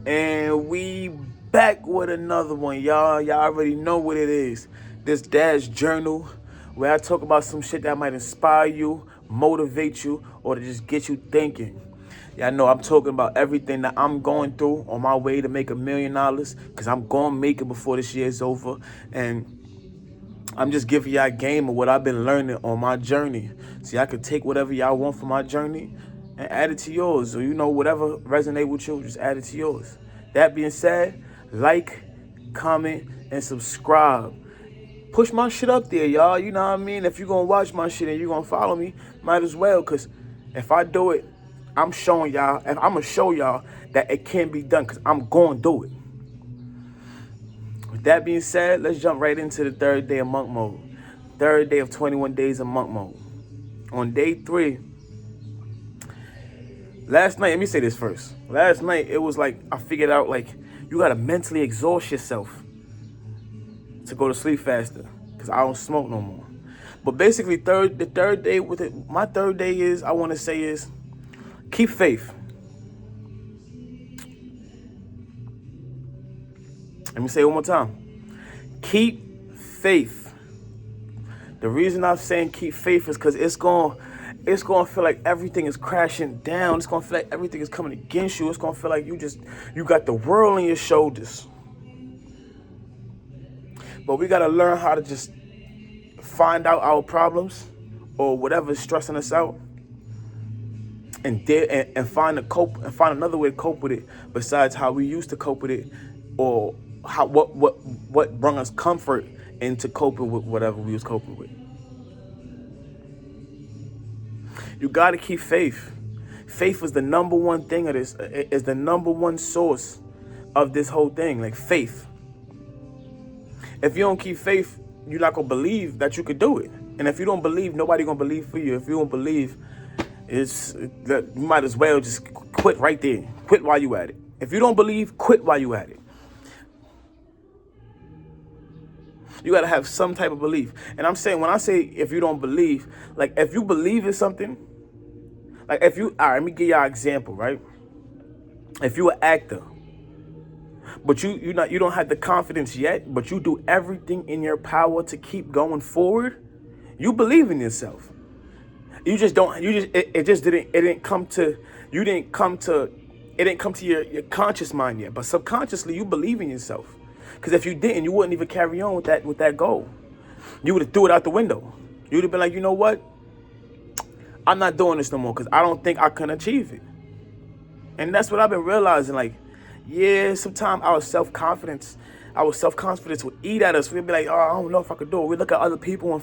And we back with another one, y'all. Y'all already know what it is. This DAZ'S journal, where I talk about some shit that might inspire you, motivate you, or to just get you thinking. Y'all know I'm talking about everything that I'm going through on my way to make $1 million, because I'm going to make it before this year's over. And I'm just giving y'all a game of what I've been learning on my journey. See, I could take whatever y'all want from my journey and add it to yours. Or, whatever resonate with you, just add it to yours. That being said, like, comment, and subscribe. Push my shit up there, y'all. You know what I mean? If you're going to watch my shit and you're going to follow me, might as well. Because if I do it, I'm showing y'all, and I'm going to show y'all that it can be done, because I'm going to do it. With that being said, let's jump right into the third day of monk mode. Third day of 21 days of monk mode. On day 3, last night, let me say this first. Last night, it was like, I figured out, like, you got to mentally exhaust yourself to go to sleep faster, because I don't smoke no more. But basically, the third day with it, my third day is, I want to say is, keep faith. Let me say it one more time. Keep faith. The reason I'm saying keep faith is because it's going to feel like everything is crashing down. It's going to feel like everything is coming against you. It's going to feel like you got the world on your shoulders. But we got to learn how to just find out our problems or whatever is stressing us out, and find another way to cope with it besides how we used to cope with it, or what brought us comfort into coping with whatever we was coping with. You got to keep faith. Faith is the number one thing of this. Is the number one source of this whole thing. Like, faith. If you don't keep faith, you're not gonna believe that you could do it. And if you don't believe, nobody gonna believe for you. If you don't believe, you might as well just quit right there. Quit while you at it. If you don't believe, quit while you at it. You got to have some type of belief. And I'm saying, when I say if you don't believe, like, if you believe in something, like, all right, let me give y'all an example, right? If you're an actor, but you don't have the confidence yet, but you do everything in your power to keep going forward, you believe in yourself. It didn't come to your conscious mind yet, but subconsciously you believe in yourself. Because if you didn't, you wouldn't even carry on with that goal. You would have threw it out the window. You would have been like, you know what? I'm not doing this no more because I don't think I can achieve it. And that's what I've been realizing. Like, yeah, sometimes our self-confidence would eat at us. We'd be like, oh, I don't know if I could do it. We look at other people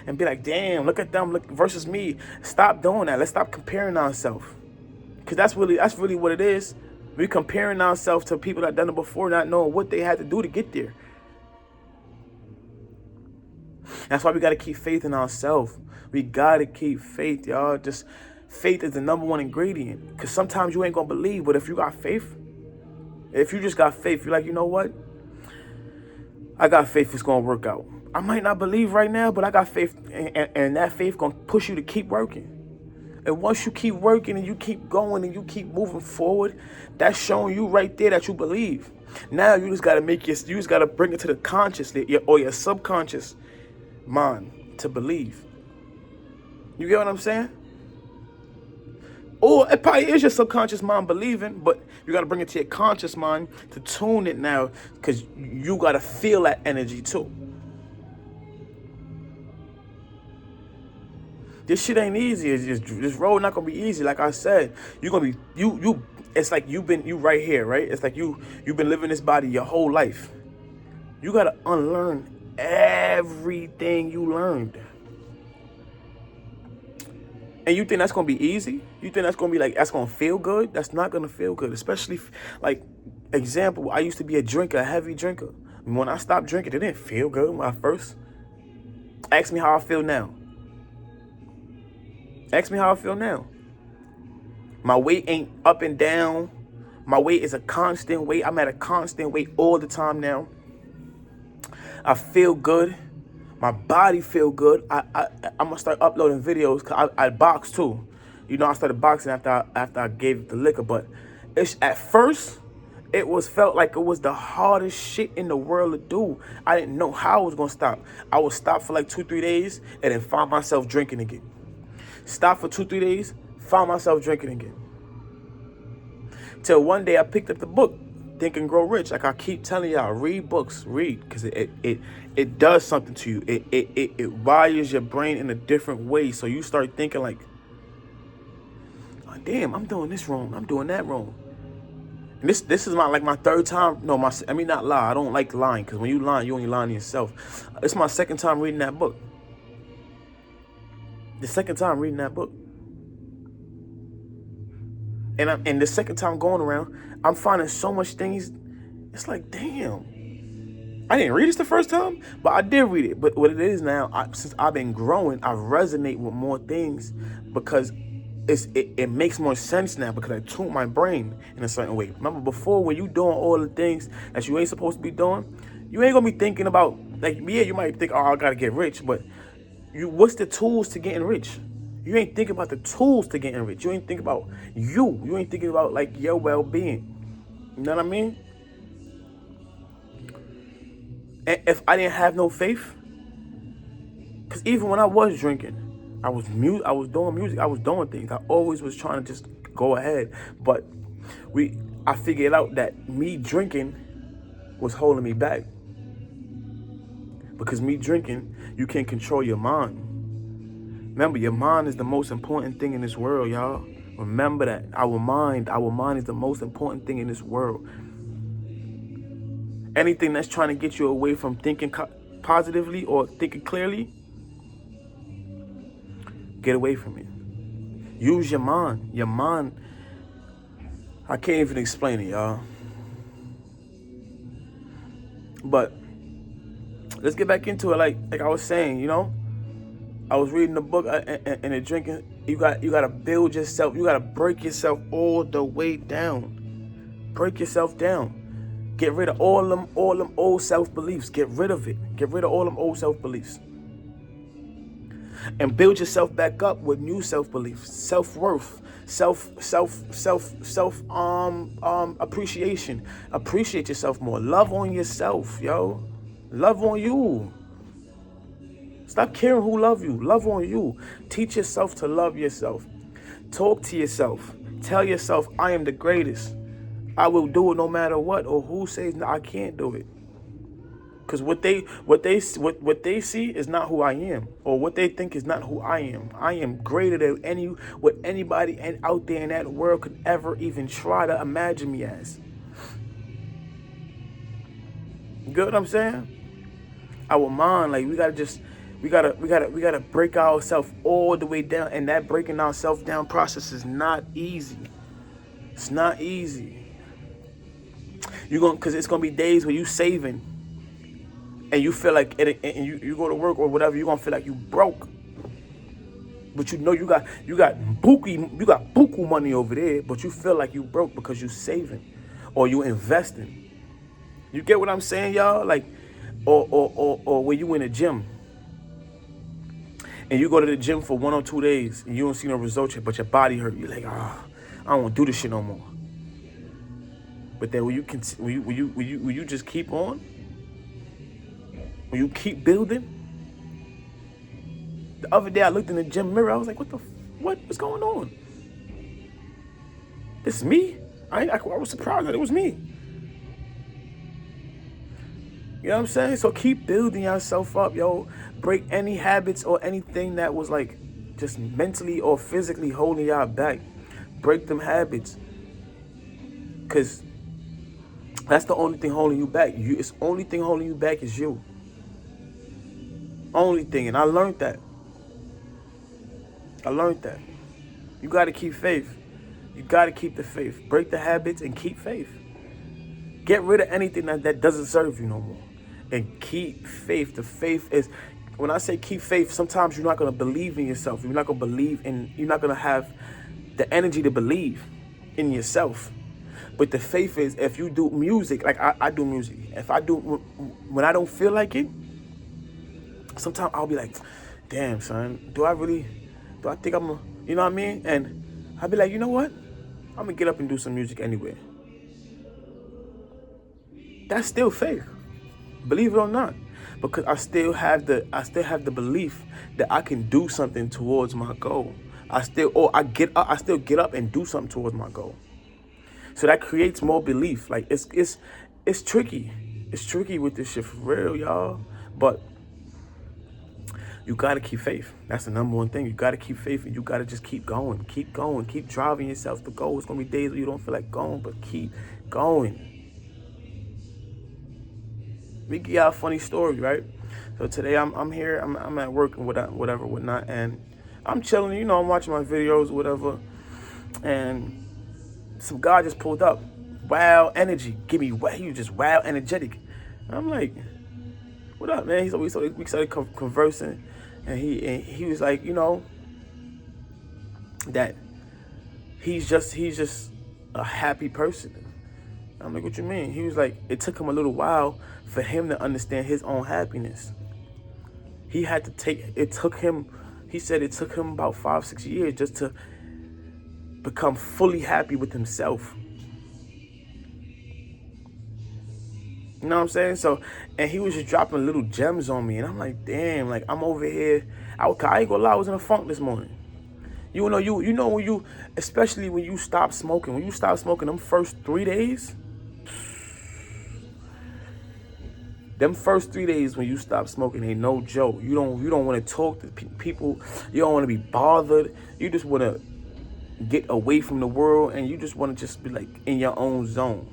and be like, damn, look at them versus me. Stop doing that. Let's stop comparing ourselves. Because that's really what it is. We're comparing ourselves to people that done it before, not knowing what they had to do to get there. That's why we got to keep faith in ourselves. We got to keep faith, y'all. Just faith is the number one ingredient. Because sometimes you ain't going to believe, but if you got faith, if you just got faith, you're like, you know what? I got faith it's going to work out. I might not believe right now, but I got faith, and that faith going to push you to keep working. And once you keep working and you keep going and you keep moving forward, that's showing you right there that you believe. Now you just gotta bring it to the conscious or your subconscious mind to believe. You get what I'm saying? Or it probably is your subconscious mind believing, but you gotta bring it to your conscious mind to tune it now, because you gotta feel that energy too. This shit ain't easy. This road not gonna be easy. Like I said, you're gonna be you. It's like you right here, right? It's like you've been living this body your whole life. You gotta unlearn everything you learned. And you think that's gonna be easy? You think that's gonna be that's gonna feel good? That's not gonna feel good. Especially like, example, I used to be a heavy drinker. And when I stopped drinking, it didn't feel good when I first. Ask me how I feel now. Ask me how I feel now. My weight ain't up and down. My weight is a constant weight. I'm at a constant weight all the time now. I feel good. My body feel good. I'm gonna start uploading videos. Cause I box too. I started boxing after I gave the liquor. But it's at first, It was felt like it was the hardest shit in the world to do. I didn't know how I was gonna stop. I would stop for like 2-3 days and then find myself drinking again. Stop for 2-3 days, find myself drinking again. Till one day I picked up the book, Think and Grow Rich. Like I keep telling y'all, read books, read, because it does something to you. It wires your brain in a different way. So you start thinking like, oh, damn, I'm doing this wrong, I'm doing that wrong. And this is my third time. No, not lie. I don't like lying, because when you lie, you only lying to yourself. It's my second time reading that book. The second time reading that book. And the second time going around, I'm finding so much things. It's like, damn. I didn't read this the first time, but I did read it. But what it is now, since I've been growing, I resonate with more things because it makes more sense now, because I tune my brain in a certain way. Remember before, when you doing all the things that you ain't supposed to be doing, you ain't gonna be thinking about, like, yeah, you might think, oh, I gotta get rich, but what's the tools to getting rich? You ain't thinking about the tools to getting rich. You ain't thinking about you. You ain't thinking about like your well-being. You know what I mean? And if I didn't have no faith, because even when I was drinking, I was doing music, I was doing things. I always was trying to just go ahead. But I figured out that me drinking was holding me back. Because me drinking, you can't control your mind. Remember, your mind is the most important thing in this world, y'all. Remember that. Our mind is the most important thing in this world. Anything that's trying to get you away from thinking positively or thinking clearly, get away from it. Use your mind. Your mind, I can't even explain it, y'all. But let's get back into it. Like I was saying, you know, I was reading the book and the drinking. You got to build yourself. You got to break yourself all the way down. Break yourself down. Get rid of all them old self-beliefs. Get rid of it. Get rid of all them old self-beliefs. And build yourself back up with new self-beliefs, self-worth, appreciation. Appreciate yourself more. Love on yourself, yo. Love on you. Stop caring who love you. Love on you. Teach yourself to love yourself. Talk to yourself. Tell yourself, I am the greatest. I will do it no matter what, or who says no, I can't do it. Because what they see is not who I am, or what they think is not who I am. I am greater than what anybody out there in that world could ever even try to imagine me as. You get what I'm saying? Our mind, like, we gotta break ourselves all the way down, and that breaking ourselves down process is not easy. It's not easy. Because it's gonna be days where you saving, and you feel like it, and you go to work or whatever, you're gonna feel like you broke. But you know you got buku money over there, but you feel like you broke because you saving or you investing. You get what I'm saying, y'all? Like, or when you in a gym and you go to the gym for 1 or 2 days and you don't see no results yet, but your body hurt. You're like, I don't want to do this shit no more. But then when you just keep on, when you keep building. The other day I looked in the gym mirror. I was like, what's going on? This is me? I was surprised that it was me. You know what I'm saying? So keep building yourself up, yo. Break any habits or anything that was like just mentally or physically holding y'all back. Break them habits. Because that's the only thing holding you back. It's the only thing holding you back is you. Only thing. And I learned that. You got to keep faith. You got to keep the faith. Break the habits and keep faith. Get rid of anything that doesn't serve you no more. And keep faith. The faith is, when I say keep faith, sometimes you're not going to believe in yourself. You're not going to have the energy to believe in yourself. But the faith is, if you do music, like I do music. When I don't feel like it, sometimes I'll be like, damn, son, do I think I'm you know what I mean? And I'll be like, you know what? I'm going to get up and do some music anyway. That's still faith. Believe it or not. Because I still have the belief that I can do something towards my goal. I still get up and do something towards my goal. So that creates more belief. Like it's tricky. It's tricky with this shit for real, y'all. But you gotta keep faith. That's the number one thing. You gotta keep faith, and you gotta just keep going, keep driving yourself to go. It's gonna be days where you don't feel like going, but keep going. Let me give y'all a funny story, right? So today I'm here, I'm at work and whatnot, and I'm chilling. You know, I'm watching my videos, whatever, and some guy just pulled up. Wow energy, he was just wow energetic. And I'm like, what up, man? We started conversing, and he was like, you know, that he's just a happy person. I'm like, what you mean? He was like, it took him a little while for him to understand his own happiness. He said it took him about 5-6 years just to become fully happy with himself. You know what I'm saying? So, and he was just dropping little gems on me, and I'm like, damn, like I'm over here. I ain't gonna lie, I was in a funk this morning. You know when you, especially when you stop smoking. When you stop smoking, them first 3 days. Them first 3 days when you stop smoking ain't no joke. You don't want to talk to people. You don't want to be bothered. You just want to get away from the world, and you just want to just be like in your own zone.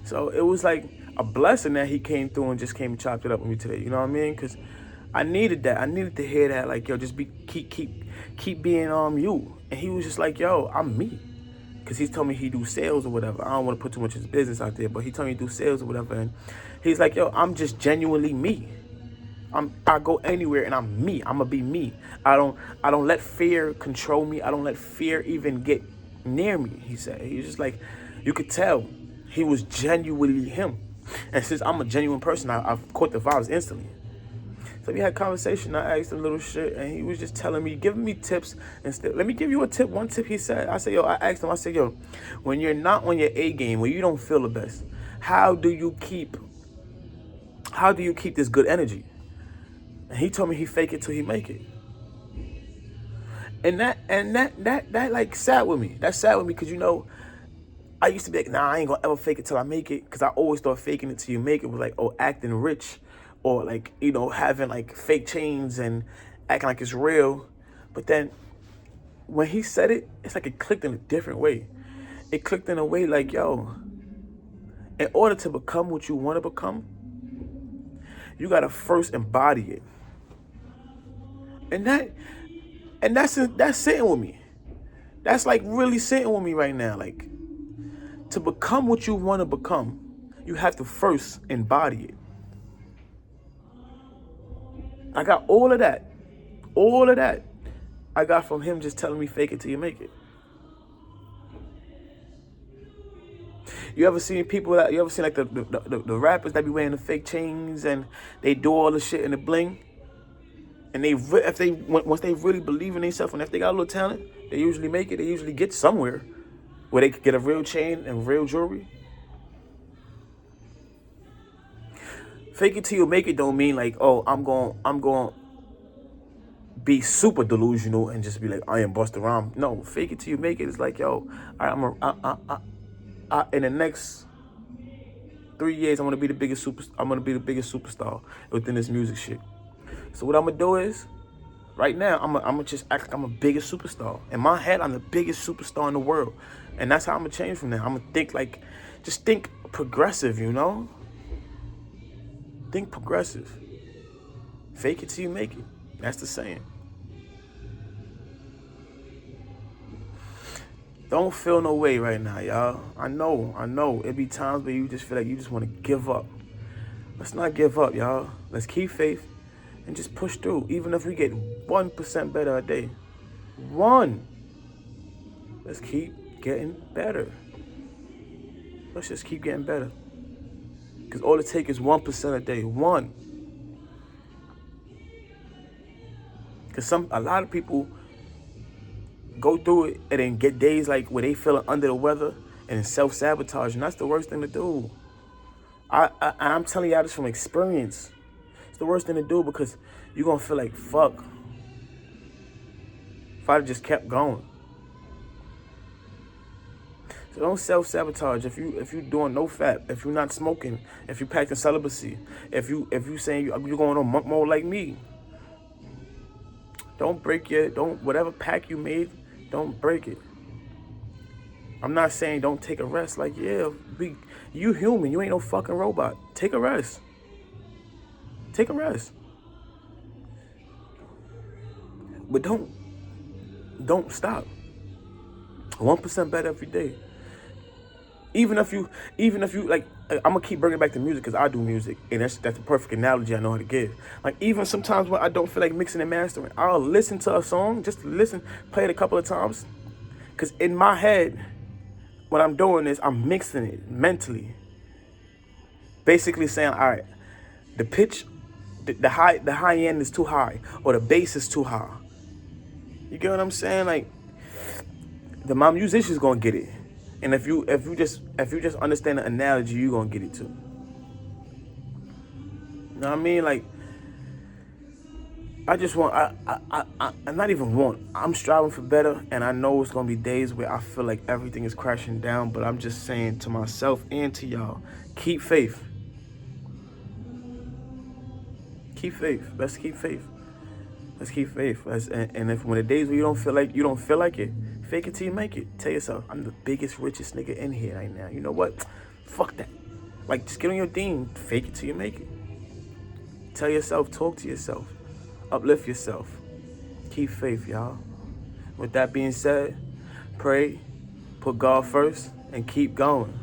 So it was like a blessing that he came through and just came and chopped it up with me today. You know what I mean? Because I needed that. I needed to hear that. Like, yo, just keep being you. And he was just like, yo, I'm me. Because he's told me he do sales or whatever. I don't want to put too much of his business out there, but he told me he do sales or whatever. And he's like, yo, I'm just genuinely me. I go anywhere and I'm me. I'm gonna be me. I don't let fear control me. I don't let fear even get near me. He said. He was just like, you could tell he was genuinely him. And since I'm a genuine person, I've caught the vibes instantly. So we had a conversation. I asked him little shit, and he was just telling me, giving me tips and stuff. Let me give you a tip. One tip he said. I said, yo, I asked him. I said, yo, when you're not on your A game, when you don't feel the best, how do you keep this good energy? And he told me he fake it till he make it. And that like sat with me. That sat with me because, you know, I used to be like, nah, I ain't gonna ever fake it till I make it. Because I always thought faking it till you make it was like, oh, acting rich. Or like, you know, having like fake chains and acting like it's real. But then when he said it, it's like it clicked in a different way. It clicked in a way like, yo, in order to become what you want to become, you gotta first embody it. And that's sitting with me. That's like really sitting with me right now. Like, to become what you want to become, you have to first embody it. I got all of that. All of that I got from him just telling me fake it till you make it. You ever seen like the rappers that be wearing the fake chains and they do all the shit in the bling? And once they really believe in themselves and if they got a little talent, they usually make it. They usually get somewhere where they could get a real chain and real jewelry. Fake it till you make it don't mean like, oh, I'm going be super delusional and just be like, I am Busta Rhymes. No, fake it till you make it. It's like, yo, in the next 3 years, I'm gonna be the biggest superstar within this music shit. So what I'm gonna do is, right now, I'm gonna just act like I'm the biggest superstar. In my head, I'm the biggest superstar in the world, and that's how I'm gonna change from there. I'm gonna think progressive, you know. Think progressive. Fake it till you make it. That's the saying. Don't feel no way right now, y'all. I know. It be times where you just feel like you just want to give up. Let's not give up, y'all. Let's keep faith and just push through. Even if we get 1% better a day. 1. Let's keep getting better. Let's just keep getting better. Because all it takes is 1% a day. 1. Because a lot of people go through it and then get days like where they feeling under the weather and self-sabotage, and that's the worst thing to do. I'm telling y'all this from experience. It's the worst thing to do because you're going to feel like, fuck, if I just kept going. So don't self-sabotage. If you doing no fap, if you're not smoking, if you practicing celibacy, if you saying you're going on monk mode like me, don't break whatever pact you made, don't break it. I'm not saying don't take a rest. Like, yeah, you human. You ain't no fucking robot. Take a rest. Take a rest. But don't stop. 1% better every day. Even if you like, I'm gonna keep bringing back to music because I do music, and that's the perfect analogy I know how to give. Like, even sometimes when I don't feel like mixing and mastering, I'll listen to a song, just listen, play it a couple of times, because in my head, what I'm doing is I'm mixing it mentally, basically saying, all right, the pitch, the high end is too high, or the bass is too high. You get what I'm saying? Like, my musician's gonna get it. And if you just understand the analogy, you're gonna get it too. You know what I mean? Like, I just want, I'm not even want, I'm striving for better, and I know it's gonna be days where I feel like everything is crashing down, but I'm just saying to myself and to y'all, keep faith. Keep faith. Let's keep faith. Let's keep faith. And if when the days where you don't feel like it, fake it till you make it. Tell yourself, I'm the biggest, richest nigga in here right now. You know what? Fuck that. Like, just get on your theme. Fake it till you make it. Tell yourself, talk to yourself. Uplift yourself. Keep faith, y'all. With that being said, pray, put God first, and keep going.